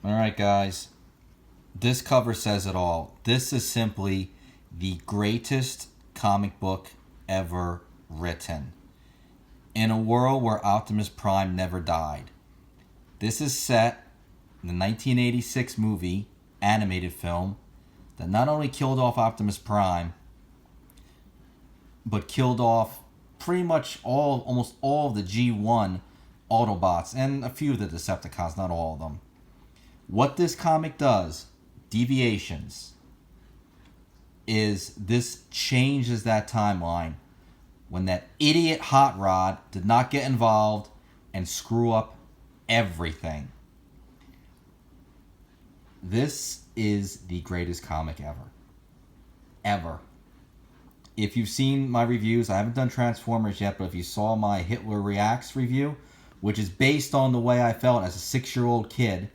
Alright, guys. This cover says it all. This is simply the greatest comic book ever written. In a world where Optimus Prime never died. This is set in the 1986 movie, animated film, that not only killed off Optimus Prime, but killed off pretty much almost all of the G1 Autobots and a few of the Decepticons, not all of them. What this comic does, Deviations, is this changes that timeline when that idiot Hot Rod did not get involved and screw up everything. This is the greatest comic ever. Ever. If you've seen my reviews, I haven't done Transformers yet, but if you saw my Hitler Reacts review, which is based on the way I felt as a 6-year-old kid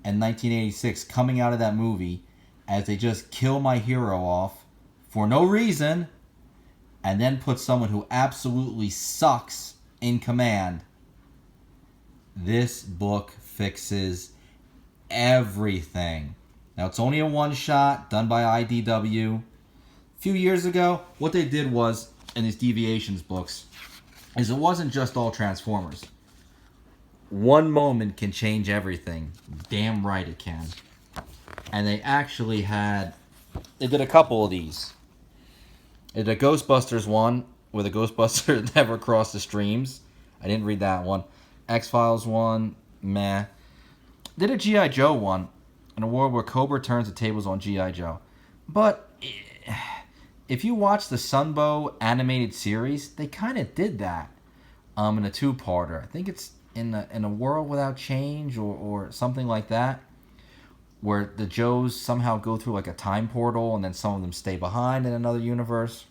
in 1986 coming out of that movie, as they just kill my hero off for no reason and then put someone who absolutely sucks in command. This book fixes everything. Now, it's only a one-shot done by IDW. A few years ago, what they did was, in these Deviations books, is it wasn't just all Transformers. One moment can change everything. Damn right it can. And they actually they did a couple of these. They did a Ghostbusters one, where the Ghostbusters never crossed the streams. I didn't read that one. X-Files one, meh. Did a G.I. Joe one, in a world where Cobra turns the tables on G.I. Joe. But if you watch the Sunbow animated series, they kind of did that in a two-parter. I think it's in a world without change or something like that, where the Joes somehow go through like a time portal and then some of them stay behind in another universe.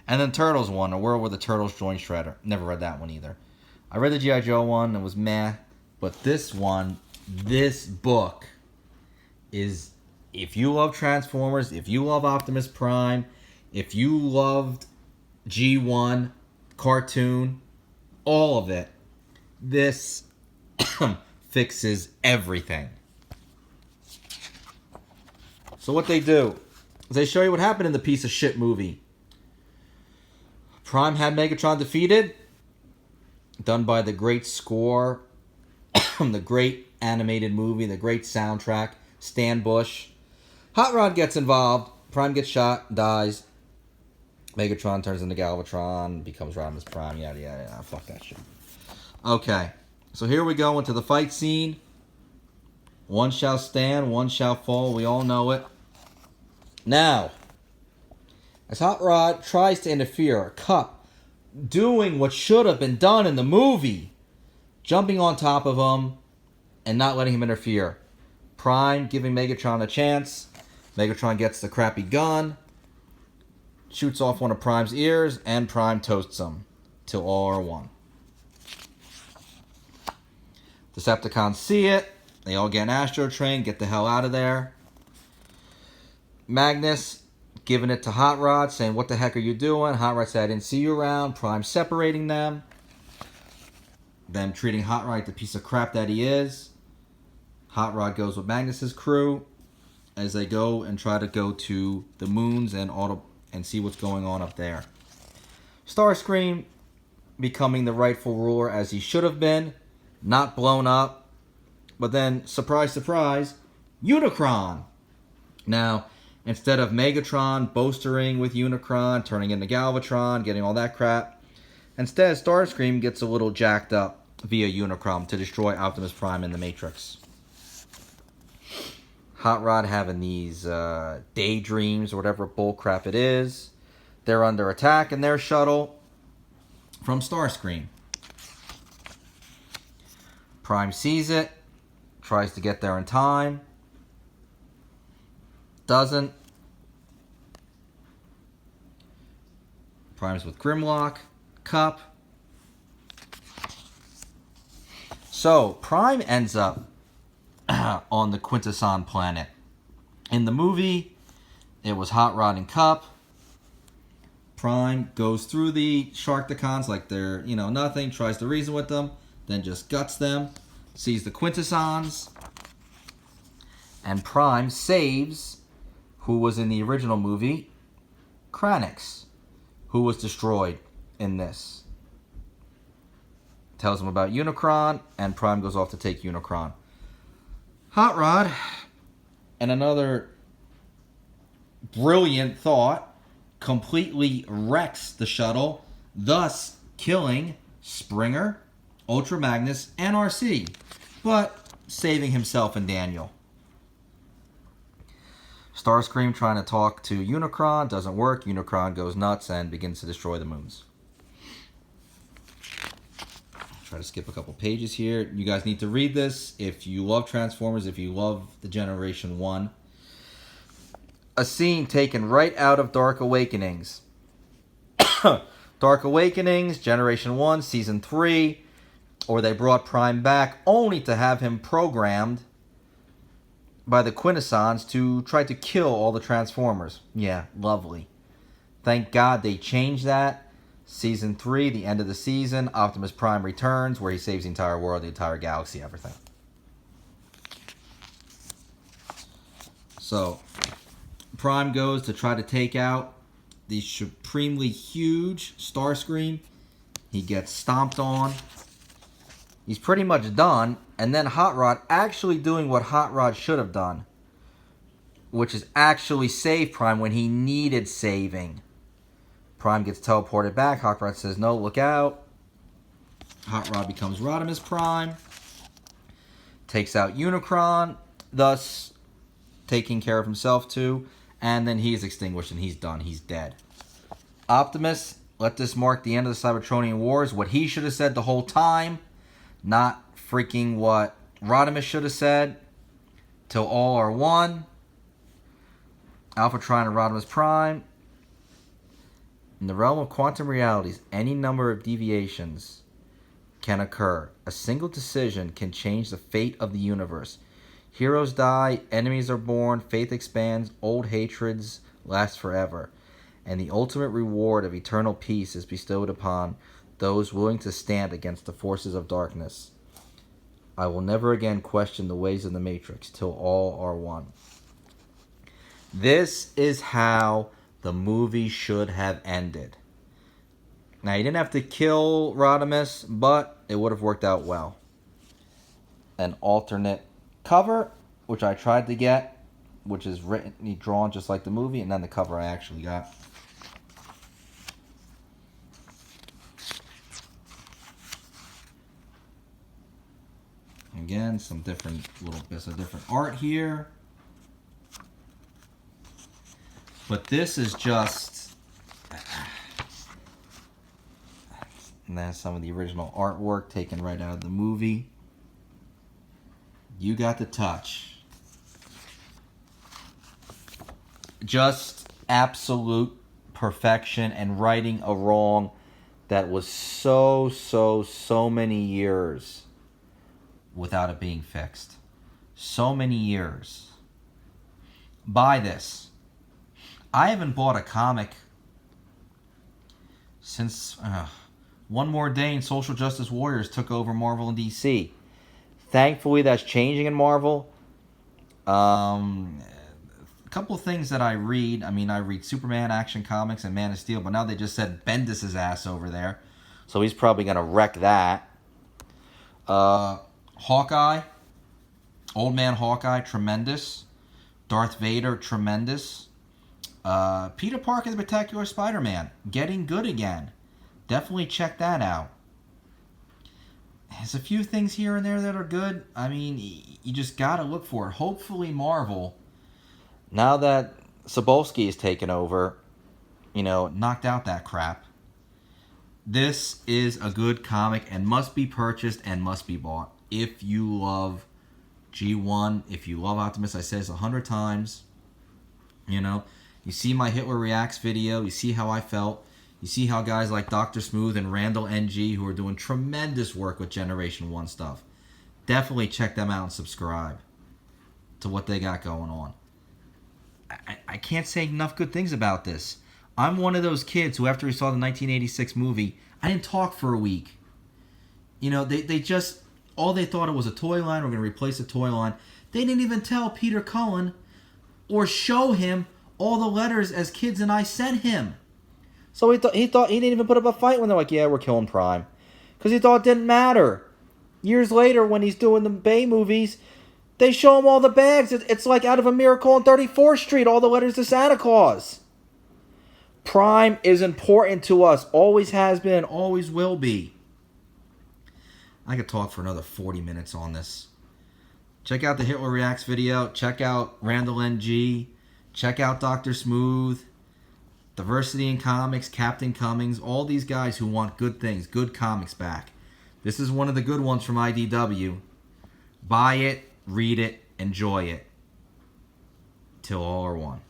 And then Turtles one, a world where the Turtles join Shredder. Never read that one either. I read the G.I. Joe one, it was meh. But this one, this book is, if you love Transformers, if you love Optimus Prime, if you loved G1, cartoon, all of it, this fixes everything. So what they do is they show you what happened in the piece of shit movie. Prime had Megatron defeated, done by the great score, the great animated movie, the great soundtrack, Stan Bush. Hot Rod gets involved, Prime gets shot, dies. Megatron turns into Galvatron, becomes Rodimus Prime, yada yada yada. Fuck that shit. Okay, so here we go into the fight scene. One shall stand, one shall fall. We all know it. Now, as Hot Rod tries to interfere, Cup doing what should have been done in the movie, jumping on top of him and not letting him interfere. Prime giving Megatron a chance. Megatron gets the crappy gun, shoots off one of Prime's ears, and Prime toasts him till all are one. Decepticons see it. They all get an Astro Train, get the hell out of there. Magnus giving it to Hot Rod, saying, "What the heck are you doing?" Hot Rod said, "I didn't see you around." Prime separating them. Them treating Hot Rod like the piece of crap that he is. Hot Rod goes with Magnus's crew as they go and try to go to the moons and see what's going on up there. Starscream becoming the rightful ruler as he should have been, not blown up. But then, surprise, surprise, Unicron. Now, instead of Megatron bolstering with Unicron, turning into Galvatron, getting all that crap, instead Starscream gets a little jacked up via Unicron to destroy Optimus Prime in the Matrix. Hot Rod having these daydreams or whatever bullcrap it is. They're under attack in their shuttle from Starscream. Prime sees it, tries to get there in time, doesn't. Prime's with Grimlock, Cup. So, Prime ends up on the Quintesson planet. In the movie, it was Hot Rod and Cup. Prime goes through the Sharkticons like they're, nothing, tries to reason with them, then just guts them, sees the Quintessons, And Prime saves, who was in the original movie, Kranix, who was destroyed in this. Tells him about Unicron, and Prime goes off to take Unicron. Hot Rod, and another brilliant thought, completely wrecks the shuttle, thus killing Springer, Ultra Magnus, and RC, but saving himself and Daniel. Starscream trying to talk to Unicron, doesn't work. Unicron goes nuts and begins to destroy the moons. Try to skip a couple pages here. You guys need to read this if you love Transformers, if you love the Generation 1. A scene taken right out of Dark Awakenings. Dark Awakenings, Generation 1, Season 3, or they brought Prime back only to have him programmed by the Quintessons to try to kill all the Transformers. Yeah, lovely. Thank God they changed that. Season 3, the end of the season, Optimus Prime returns, where he saves the entire world, the entire galaxy, everything. So, Prime goes to try to take out the supremely huge Starscream. He gets stomped on. He's pretty much done. And then Hot Rod actually doing what Hot Rod should have done, which is actually save Prime when he needed saving. Prime gets teleported back. Hot Rod says, no, look out. Hot Rod becomes Rodimus Prime. Takes out Unicron, thus taking care of himself too. And then he is extinguished and he's done. He's dead. Optimus, let this mark the end of the Cybertronian Wars. What he should have said the whole time. Not freaking what Rodimus should have said. Till all are one. Alphatron and Rodimus Prime. In the realm of quantum realities, any number of deviations can occur. A single decision can change the fate of the universe. Heroes die, enemies are born, faith expands, old hatreds last forever. And the ultimate reward of eternal peace is bestowed upon those willing to stand against the forces of darkness. I will never again question the ways of the Matrix till all are one. This is how the movie should have ended. Now, you didn't have to kill Rodimus, but it would have worked out well. An alternate cover, which I tried to get, which is written, drawn just like the movie, and then the cover I actually got. Again, some different little bits of different art here. But this is just... And that's some of the original artwork taken right out of the movie. You got the touch. Just absolute perfection and righting a wrong that was so many years without it being fixed. So many years. Buy this. I haven't bought a comic since One More Day and Social Justice Warriors took over Marvel and DC. Thankfully, that's changing in Marvel. A couple of things that I read. I mean, I read Superman, Action Comics, and Man of Steel, but now they just said Bendis' ass over there. So he's probably going to wreck that. Hawkeye. Old Man Hawkeye, tremendous. Darth Vader, tremendous. Peter Parker, the Spectacular Spider-Man, getting good again. Definitely check that out. There's a few things here and there that are good. I mean, you just gotta look for it. Hopefully Marvel, now that Cebulski is taken over, knocked out that crap. This is a good comic and must be purchased and must be bought. If you love G1, if you love Optimus, I said this 100 times. You see my Hitler Reacts video. You see how I felt. You see how guys like Dr. Smooth and Randall NG, who are doing tremendous work with Generation 1 stuff. Definitely check them out and subscribe to what they got going on. I can't say enough good things about this. I'm one of those kids who, after we saw the 1986 movie, I didn't talk for a week. They just, all they thought it was a toy line. We're going to replace a toy line. They didn't even tell Peter Cullen or show him all the letters as kids and I sent him. So he thought he didn't even put up a fight when they're like, yeah, we're killing Prime. Because he thought it didn't matter. Years later, when he's doing the Bay movies, they show him all the bags. It's like Out of a Miracle on 34th Street, all the letters to Santa Claus. Prime is important to us. Always has been, always will be. I could talk for another 40 minutes on this. Check out the Hitler Reacts video. Check out Randall NG. Check out Dr. Smooth. Diversity in Comics, Captain Cummings. All these guys who want good things, good comics back. This is one of the good ones from IDW. Buy it, read it, enjoy it. Till all are one.